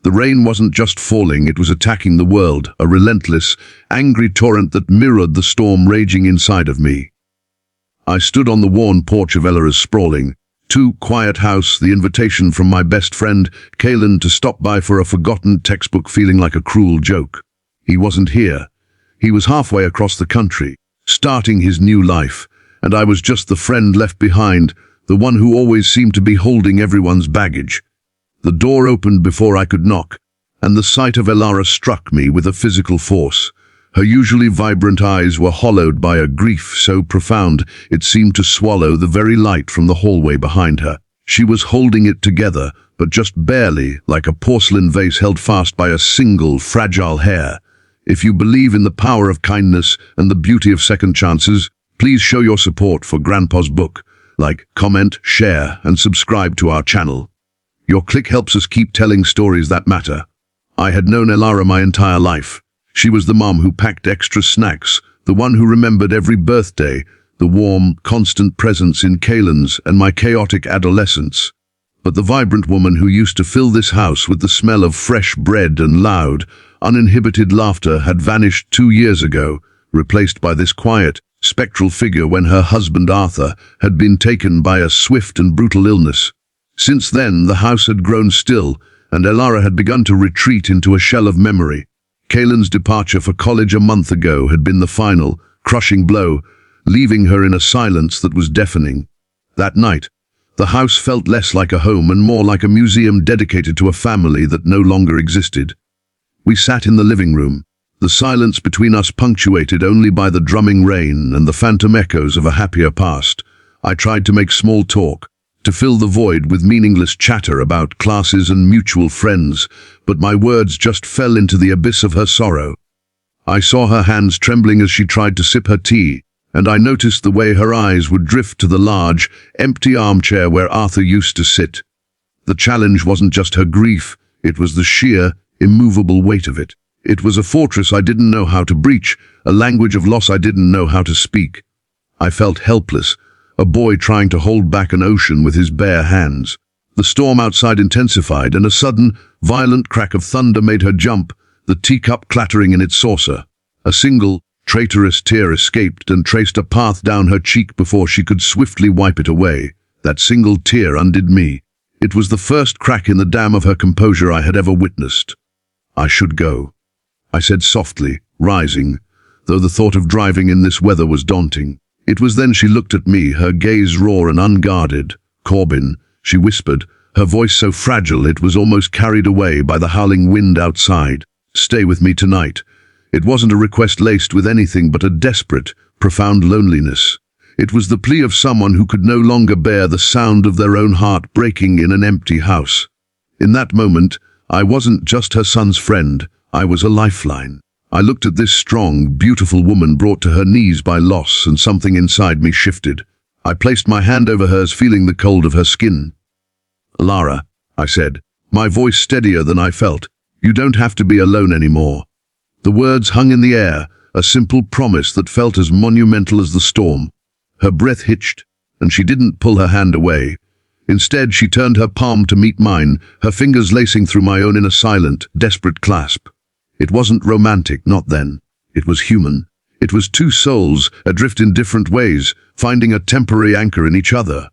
The rain wasn't just falling, it was attacking the world, a relentless, angry torrent that mirrored the storm raging inside of me. I stood on the worn porch of Elara's sprawling, quiet house, the invitation from my best friend, Kalen, to stop by for a forgotten textbook feeling like a cruel joke. He wasn't here. He was halfway across the country, starting his new life, and I was just the friend left behind, the one who always seemed to be holding everyone's baggage. The door opened before I could knock, and the sight of Elara struck me with a physical force. Her usually vibrant eyes were hollowed by a grief so profound it seemed to swallow the very light from the hallway behind her. She was holding it together, but just barely, like a porcelain vase held fast by a single fragile hair. If you believe in the power of kindness and the beauty of second chances, please show your support for Grandpa's book. Like, comment, share, and subscribe to our channel. Your click helps us keep telling stories that matter. I had known Elara my entire life. She was the mom who packed extra snacks, the one who remembered every birthday, the warm, constant presence in Kalen's and my chaotic adolescence. But the vibrant woman who used to fill this house with the smell of fresh bread and loud, uninhibited laughter had vanished 2 years ago, replaced by this quiet, spectral figure when her husband Arthur had been taken by a swift and brutal illness. Since then, the house had grown still, and Elara had begun to retreat into a shell of memory. Kalen's departure for college a month ago had been the final, crushing blow, leaving her in a silence that was deafening. That night, the house felt less like a home and more like a museum dedicated to a family that no longer existed. We sat in the living room, the silence between us punctuated only by the drumming rain and the phantom echoes of a happier past. I tried to make small talk, to fill the void with meaningless chatter about classes and mutual friends, but my words just fell into the abyss of her sorrow. I saw her hands trembling as she tried to sip her tea, and I noticed the way her eyes would drift to the large, empty armchair where Arthur used to sit. The challenge wasn't just her grief, it was the sheer, immovable weight of it. It was a fortress I didn't know how to breach, a language of loss I didn't know how to speak. I felt helpless, a boy trying to hold back an ocean with his bare hands. The storm outside intensified, and a sudden, violent crack of thunder made her jump, the teacup clattering in its saucer. A single, traitorous tear escaped and traced a path down her cheek before she could swiftly wipe it away. That single tear undid me. It was the first crack in the dam of her composure I had ever witnessed. I should go, I said softly, rising, though the thought of driving in this weather was daunting. It was then she looked at me, her gaze raw and unguarded. "Corbin," she whispered, her voice so fragile it was almost carried away by the howling wind outside. "Stay with me tonight." It wasn't a request laced with anything but a desperate, profound loneliness. It was the plea of someone who could no longer bear the sound of their own heart breaking in an empty house. In that moment, I wasn't just her son's friend, I was a lifeline. I looked at this strong, beautiful woman brought to her knees by loss, and something inside me shifted. I placed my hand over hers, feeling the cold of her skin. "Lara," I said, my voice steadier than I felt, "you don't have to be alone anymore." The words hung in the air, a simple promise that felt as monumental as the storm. Her breath hitched, and she didn't pull her hand away. Instead, she turned her palm to meet mine, her fingers lacing through my own in a silent, desperate clasp. It wasn't romantic, not then. It was human. It was two souls, adrift in different ways, finding a temporary anchor in each other.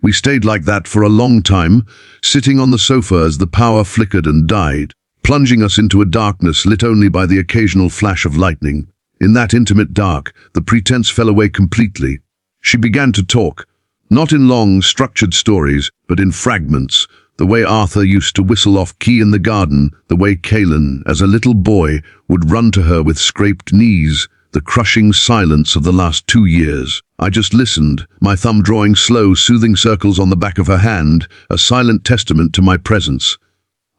We stayed like that for a long time, sitting on the sofa as the power flickered and died, plunging us into a darkness lit only by the occasional flash of lightning. In that intimate dark, the pretense fell away completely. She began to talk, not in long, structured stories, but in fragments, the way Arthur used to whistle off key in the garden, the way Kalen, as a little boy, would run to her with scraped knees, the crushing silence of the last 2 years. I just listened, my thumb drawing slow, soothing circles on the back of her hand, a silent testament to my presence.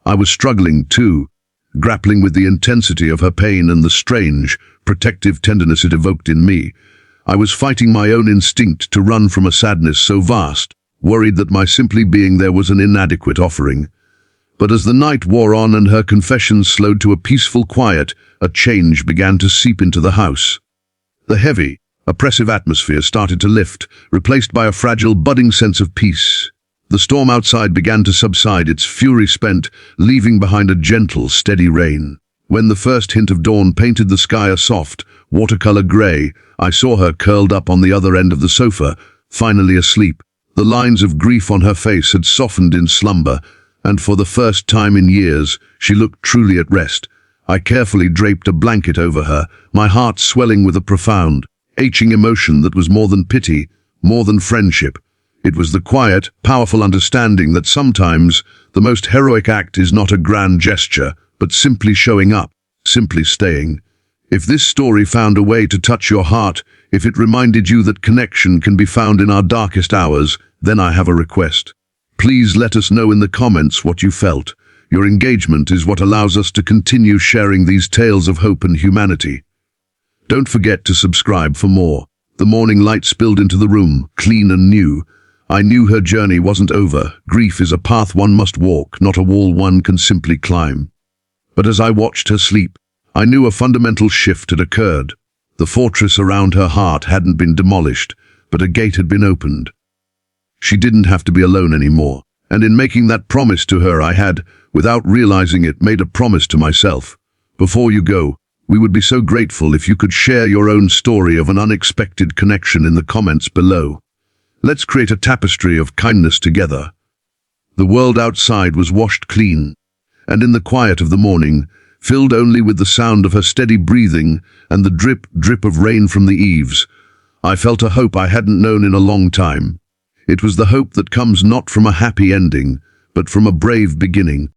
I was struggling, too, grappling with the intensity of her pain and the strange, protective tenderness it evoked in me. I was fighting my own instinct to run from a sadness so vast, worried that my simply being there was an inadequate offering. But as the night wore on and her confessions slowed to a peaceful quiet, a change began to seep into the house. The heavy, oppressive atmosphere started to lift, replaced by a fragile, budding sense of peace. The storm outside began to subside, its fury spent, leaving behind a gentle, steady rain. When the first hint of dawn painted the sky a soft, watercolor grey, I saw her curled up on the other end of the sofa, finally asleep. The lines of grief on her face had softened in slumber, and for the first time in years, she looked truly at rest. I carefully draped a blanket over her, my heart swelling with a profound, aching emotion that was more than pity, more than friendship. It was the quiet, powerful understanding that sometimes the most heroic act is not a grand gesture, but simply showing up, simply staying. If this story found a way to touch your heart, if it reminded you that connection can be found in our darkest hours, then I have a request. Please let us know in the comments what you felt. Your engagement is what allows us to continue sharing these tales of hope and humanity. Don't forget to subscribe for more. The morning light spilled into the room, clean and new. I knew her journey wasn't over. Grief is a path one must walk, not a wall one can simply climb. But as I watched her sleep, I knew a fundamental shift had occurred. The fortress around her heart hadn't been demolished, but a gate had been opened. She didn't have to be alone anymore, and in making that promise to her I had, without realizing it, made a promise to myself. Before you go, we would be so grateful if you could share your own story of an unexpected connection in the comments below. Let's create a tapestry of kindness together. The world outside was washed clean, and in the quiet of the morning, filled only with the sound of her steady breathing and the drip, drip of rain from the eaves, I felt a hope I hadn't known in a long time. It was the hope that comes not from a happy ending, but from a brave beginning.